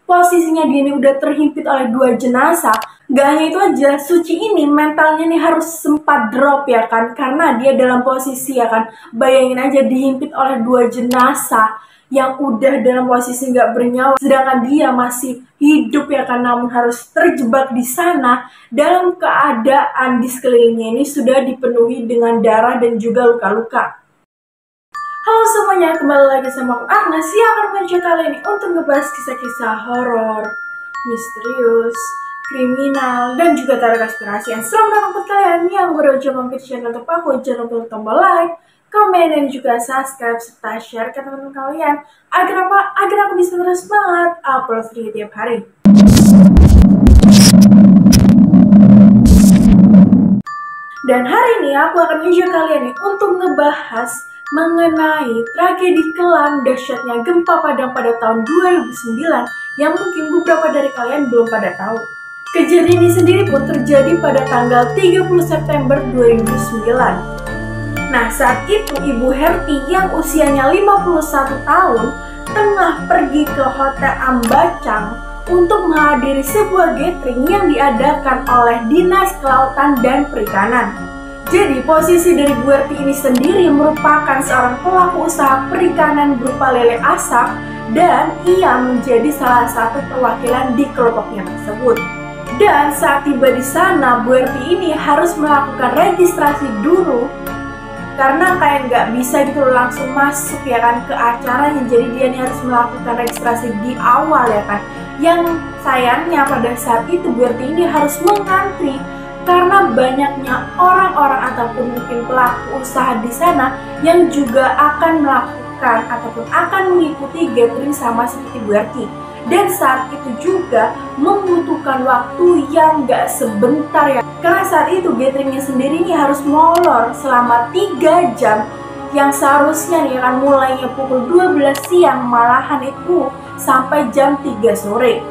posisinya dia ini udah terhimpit oleh 2 jenazah. Gak hanya itu aja, Suci ini mentalnya nih harus sempat drop ya kan, karena dia dalam posisi ya kan, bayangin aja dihimpit oleh 2 jenazah yang udah dalam posisi nggak bernyawa, sedangkan dia masih hidup ya kan, namun harus terjebak di sana dalam keadaan di sekelilingnya ini sudah dipenuhi dengan darah dan juga luka-luka. Halo semuanya, kembali lagi sama aku Agnes yang akan mengajak kalian ini untuk ngebahas kisah-kisah horor, misterius, kriminal, dan juga teror konspirasi yang selalu mendapat kalian yang baru aja mampir channel untuk aku. Jangan lupa tombol like, komen, dan juga subscribe serta share ke teman-teman kalian agar apa? Agar aku bisa terus semangat upload video tiap hari. Dan hari ini aku akan mengajak kalian nih untuk ngebahas mengenai tragedi kelam dahsyatnya gempa Padang pada tahun 2009 yang mungkin beberapa dari kalian belum pada tahu. Kejadian ini sendiri pun terjadi pada tanggal 30 September 2009. Nah, saat itu Ibu Herti yang usianya 51 tahun tengah pergi ke Hotel Ambacang untuk menghadiri sebuah gathering yang diadakan oleh Dinas Kelautan dan Perikanan. Jadi, posisi dari Bu Herti ini sendiri merupakan seorang pelaku usaha perikanan berupa lele asap dan ia menjadi salah satu perwakilan di kelompoknya tersebut. Dan saat tiba di sana, Bu Herti ini harus melakukan registrasi dulu karena kayak nggak bisa gitu langsung masuk ya kan ke acaranya. Jadi dia nih harus melakukan registrasi di awal ya kan. Yang sayangnya pada saat itu Bu Herti ini harus mengantri karena banyaknya orang-orang ataupun mungkin pelaku usaha di sana yang juga akan melakukan ataupun akan mengikuti gathering sama seperti Bu Herti. Dan saat itu juga membutuhkan waktu yang gak sebentar ya, karena saat itu gatheringnya sendiri nih harus molor selama 3 jam yang seharusnya nih akan mulainya pukul 12 siang malahan itu sampai jam 3 sore.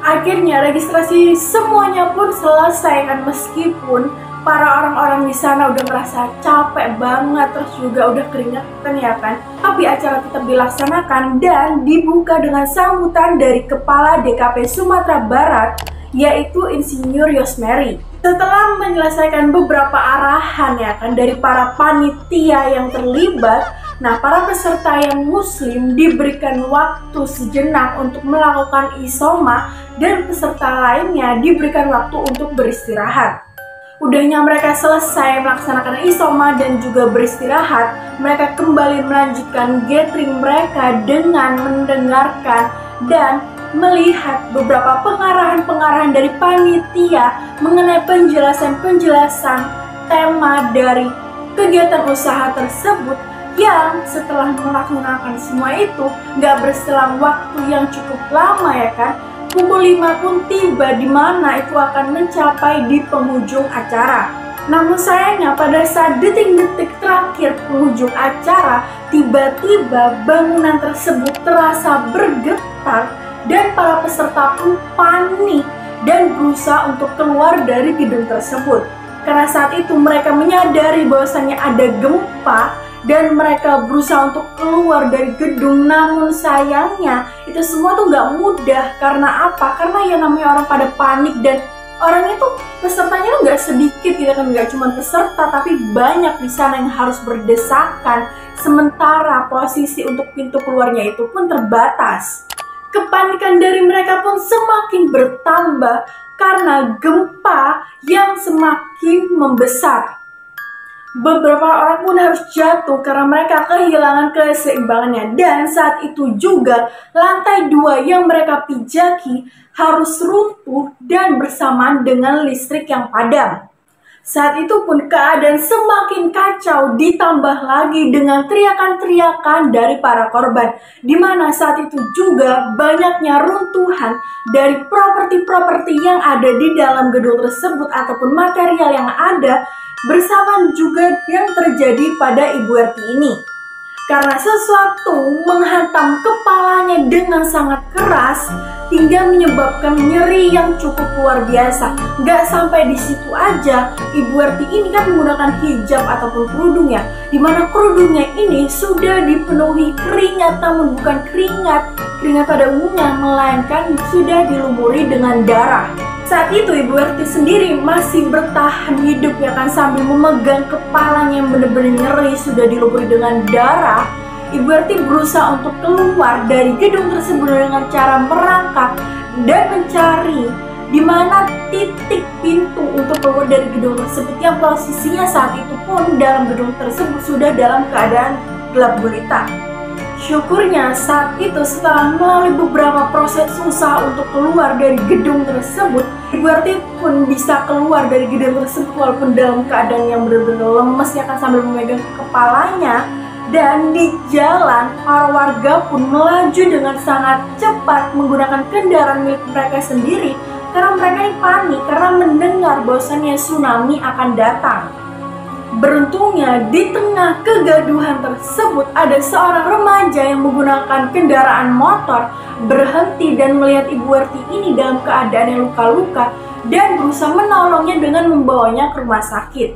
Akhirnya registrasi semuanya pun selesai kan, meskipun para orang-orang di sana udah merasa capek banget, terus juga udah keringetan ya kan. Tapi acara tetap dilaksanakan dan dibuka dengan sambutan dari Kepala DKP Sumatera Barat, yaitu Insinyur Yosmeri. Setelah menyelesaikan beberapa arahan ya kan dari para panitia yang terlibat, nah para peserta yang muslim diberikan waktu sejenak untuk melakukan isoma dan peserta lainnya diberikan waktu untuk beristirahat. Udahnya mereka selesai melaksanakan isoma dan juga beristirahat, mereka kembali melanjutkan gathering mereka dengan mendengarkan dan melihat beberapa pengarahan-pengarahan dari panitia mengenai penjelasan-penjelasan tema dari kegiatan usaha tersebut, yang setelah melaksanakan semua itu nggak berselang waktu yang cukup lama ya kan, pukul 5 pun tiba di mana itu akan mencapai di penghujung acara. Namun sayangnya pada saat detik-detik terakhir penghujung acara, tiba-tiba bangunan tersebut terasa bergetar dan para peserta pun panik dan berusaha untuk keluar dari gedung tersebut. Karena saat itu mereka menyadari bahwasannya ada gempa dan mereka berusaha untuk keluar dari gedung, namun sayangnya itu semua tuh nggak mudah. Karena apa? Karena ya namanya orang pada panik dan orang itu pesertanya tuh nggak sedikit gitu kan, nggak cuma peserta tapi banyak di sana yang harus berdesakan, sementara posisi untuk pintu keluarnya itu pun terbatas. Kepanikan dari mereka pun semakin bertambah karena gempa yang semakin membesar. Beberapa orang pun harus jatuh karena mereka kehilangan keseimbangannya. Dan saat itu juga lantai 2 yang mereka pijaki harus runtuh dan bersamaan dengan listrik yang padam. Saat itu pun keadaan semakin kacau, ditambah lagi dengan teriakan-teriakan dari para korban, di mana saat itu juga banyaknya runtuhan dari properti-properti yang ada di dalam gedung tersebut ataupun material yang ada, bersamaan juga yang terjadi pada Ibu Herti ini. karena sesuatu menghantam kepalanya dengan sangat keras hingga menyebabkan nyeri yang cukup luar biasa. Nggak sampai di situ aja, Ibu RT ini kan menggunakan hijab ataupun kerudung ya, dimana kerudungnya ini sudah dipenuhi keringat, namun bukan keringat pada umumnya, melainkan sudah dilumuri dengan darah. Saat itu Ibu RT sendiri masih bertahan hidup ya kan, sambil memegang kepalanya yang benar-benar nyeri, sudah dilumuri dengan darah. Ibu RT berusaha untuk keluar dari gedung tersebut dengan cara merangkak dan mencari di mana titik pintu untuk keluar dari gedung tersebut, yang posisinya saat itu pun dalam gedung tersebut sudah dalam keadaan gelap gulita. Syukurnya saat itu setelah melalui beberapa proses susah untuk keluar dari gedung tersebut, Ibu RT pun bisa keluar dari gedung tersebut walaupun dalam keadaan yang benar-benar lemes ya kan, sambil memegang kepalanya. Dan di jalan, para warga pun melaju dengan sangat cepat menggunakan kendaraan milik mereka sendiri karena mereka ini panik karena mendengar bahwasannya tsunami akan datang. Beruntungnya di tengah kegaduhan tersebut ada seorang remaja yang menggunakan kendaraan motor berhenti dan melihat Ibu RT ini dalam keadaan yang luka-luka dan berusaha menolongnya dengan membawanya ke rumah sakit.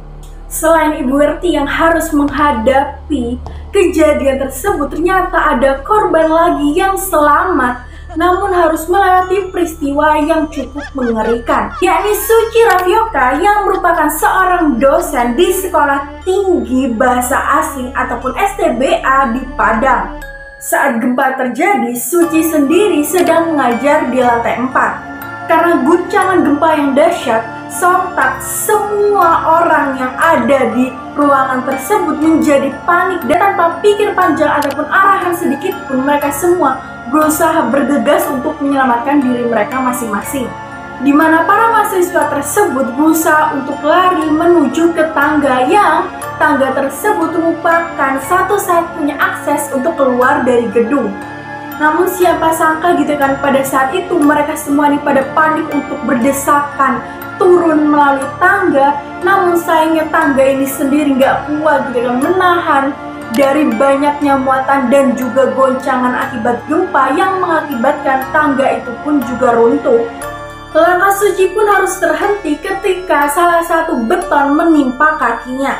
Selain Ibu RT yang harus menghadapi kejadian tersebut, ternyata ada korban lagi yang selamat namun harus melewati peristiwa yang cukup mengerikan, yakni Suci Rafioka yang merupakan seorang dosen di Sekolah Tinggi Bahasa Asing ataupun STBA di Padang. Saat gempa terjadi, Suci sendiri sedang mengajar di lantai 4. Karena guncangan gempa yang dahsyat, sontak semua orang yang ada di ruangan tersebut menjadi panik dan tanpa pikir panjang ataupun arahan sedikit pun mereka semua berusaha bergegas untuk menyelamatkan diri mereka masing-masing. Di mana para mahasiswa tersebut berusaha untuk lari menuju ke tangga yang tangga tersebut merupakan satu-satunya akses untuk keluar dari gedung. Namun siapa sangka gitu kan, pada saat itu mereka semua ini pada panik untuk berdesakan turun melalui tangga. Namun sayangnya tangga ini sendiri nggak kuat gitu kan menahan dari banyaknya muatan dan juga goncangan akibat gempa yang mengakibatkan tangga itu pun juga runtuh. Langkah Suci pun harus terhenti ketika salah satu beton menimpa kakinya.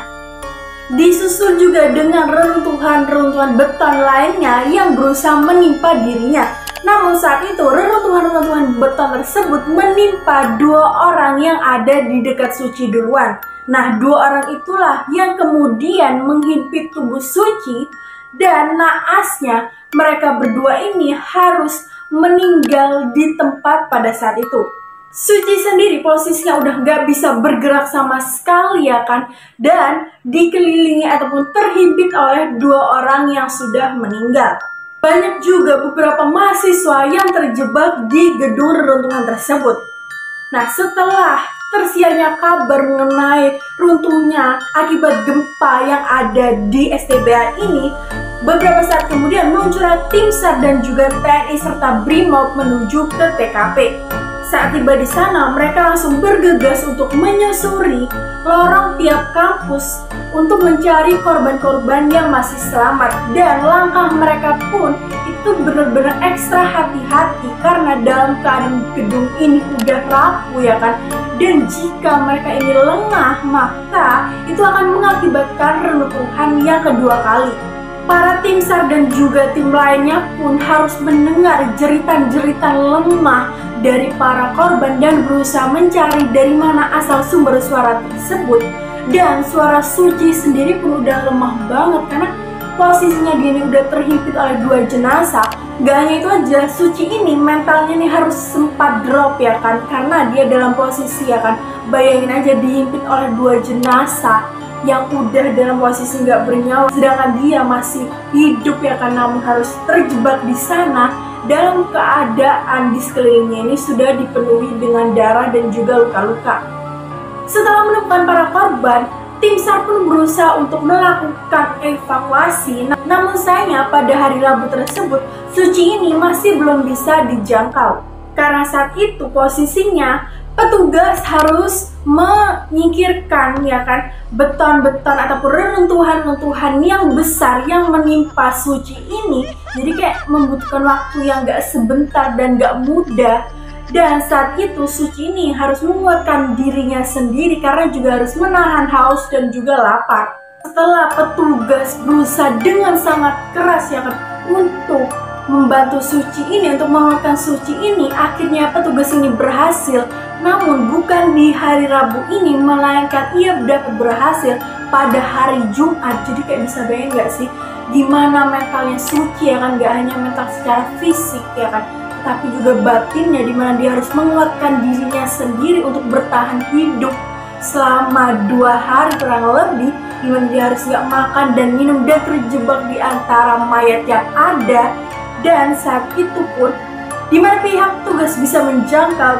Disusul juga dengan reruntuhan-reruntuhan beton lainnya yang berusaha menimpa dirinya. Namun saat itu reruntuhan-reruntuhan beton tersebut menimpa 2 orang yang ada di dekat Suci duluan. Nah, 2 orang itulah yang kemudian menghimpit tubuh Suci dan naasnya mereka berdua ini harus meninggal di tempat pada saat itu. Suci sendiri posisinya udah nggak bisa bergerak sama sekali ya kan, dan dikelilingi ataupun terhimpit oleh 2 orang yang sudah meninggal. Banyak juga beberapa mahasiswa yang terjebak di gedung reruntuhan tersebut. Nah, setelah tersiarnya kabar mengenai runtuhnya akibat gempa yang ada di STBA ini, beberapa saat kemudian muncullah tim SAR dan juga TNI serta BRIMOB menuju ke TKP. Saat tiba di sana, mereka langsung bergegas untuk menyusuri lorong tiap kampus untuk mencari korban-korban yang masih selamat. Dan langkah mereka pun itu benar-benar ekstra hati-hati karena dalam keadaan gedung ini udah rapuh ya kan. Dan jika mereka ini lengah, maka itu akan mengakibatkan reruntuhan yang kedua kali. Para tim SAR dan juga tim lainnya pun harus mendengar jeritan-jeritan lemah dari para korban dan berusaha mencari dari mana asal sumber suara tersebut. Dan suara Suci sendiri pun udah lemah banget karena posisinya dia ini udah terhimpit oleh 2 jenazah. Gak hanya itu aja, Suci ini mentalnya nih harus sempat drop ya kan, karena dia dalam posisi ya kan, bayangin aja dihimpit oleh 2 jenazah yang udah dalam posisi nggak bernyawa, sedangkan dia masih hidup ya kan, namun harus terjebak di sana dalam keadaan di sekelilingnya ini sudah dipenuhi dengan darah dan juga luka-luka. Setelah menemukan para korban, tim SAR pun berusaha untuk melakukan evakuasi. Namun sayangnya pada hari Rabu tersebut, Suci ini masih belum bisa dijangkau. Karena saat itu posisinya petugas harus menyingkirkan ya kan beton-beton ataupun reruntuhan-reruntuhan yang besar yang menimpa Suci ini. Jadi kayak membutuhkan waktu yang gak sebentar dan gak mudah. Dan saat itu Suci ini harus menguatkan dirinya sendiri karena juga harus menahan haus dan juga lapar. Setelah petugas berusaha dengan sangat keras ya kan untuk membantu Suci ini, untuk menguatkan Suci ini, akhirnya petugas ini berhasil. Namun bukan di hari Rabu ini, melainkan ia dapat berhasil pada hari Jumat. Jadi kayak bisa bayangin gak sih gimana mentalnya Suci ya kan, gak hanya mental secara fisik ya kan, tapi juga batinnya, dimana dia harus menguatkan dirinya sendiri untuk bertahan hidup selama 2 hari kurang lebih, dimana dia harus gak makan dan minum dan terjebak di antara mayat yang ada. Dan saat itu pun, dimana pihak tugas bisa menjangkau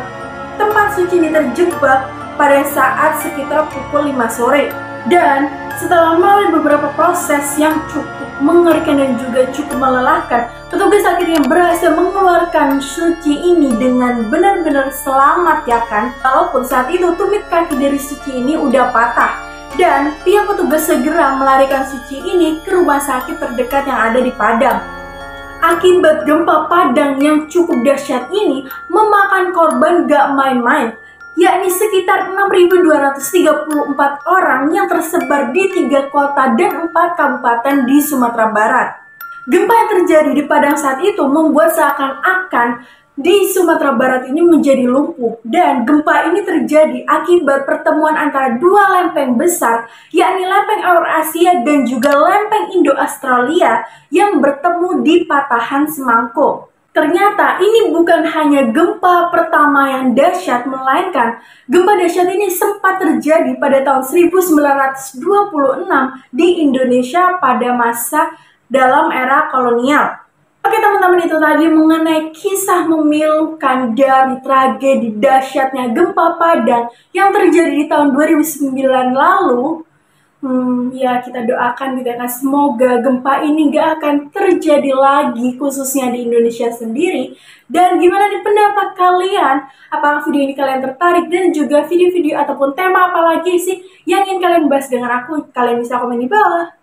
tempat Suci ini terjebak pada saat sekitar pukul 5 sore. Dan setelah melalui beberapa proses yang cukup mengerikan dan juga cukup melelahkan, petugas akhirnya berhasil mengeluarkan Suci ini dengan benar-benar selamat ya kan. Walaupun saat itu tumit kaki dari Suci ini udah patah. Dan pihak petugas segera melarikan Suci ini ke rumah sakit terdekat yang ada di Padang. Akibat gempa Padang yang cukup dahsyat ini memakan korban gak main-main, yakni sekitar 6.234 orang yang tersebar di 3 kota dan 4 kabupaten di Sumatera Barat. Gempa yang terjadi di Padang saat itu membuat seakan-akan di Sumatera Barat ini menjadi lumpuh, dan gempa ini terjadi akibat pertemuan antara 2 lempeng besar, yakni lempeng Eurasia dan juga lempeng Indo-Australia yang bertemu di patahan Semangko. Ternyata ini bukan hanya gempa pertama yang dahsyat, melainkan gempa dahsyat ini sempat terjadi pada tahun 1926 di Indonesia pada masa dalam era kolonial. Oke teman-teman, itu tadi mengenai kisah memilukan dari tragedi dahsyatnya gempa Padang yang terjadi di tahun 2009 lalu. Ya kita doakan gitu kan, semoga gempa ini gak akan terjadi lagi khususnya di Indonesia sendiri. Dan gimana nih pendapat kalian? Apakah video ini kalian tertarik, dan juga video-video ataupun tema apa lagi sih yang ingin kalian bahas dengan aku? Kalian bisa komen di bawah.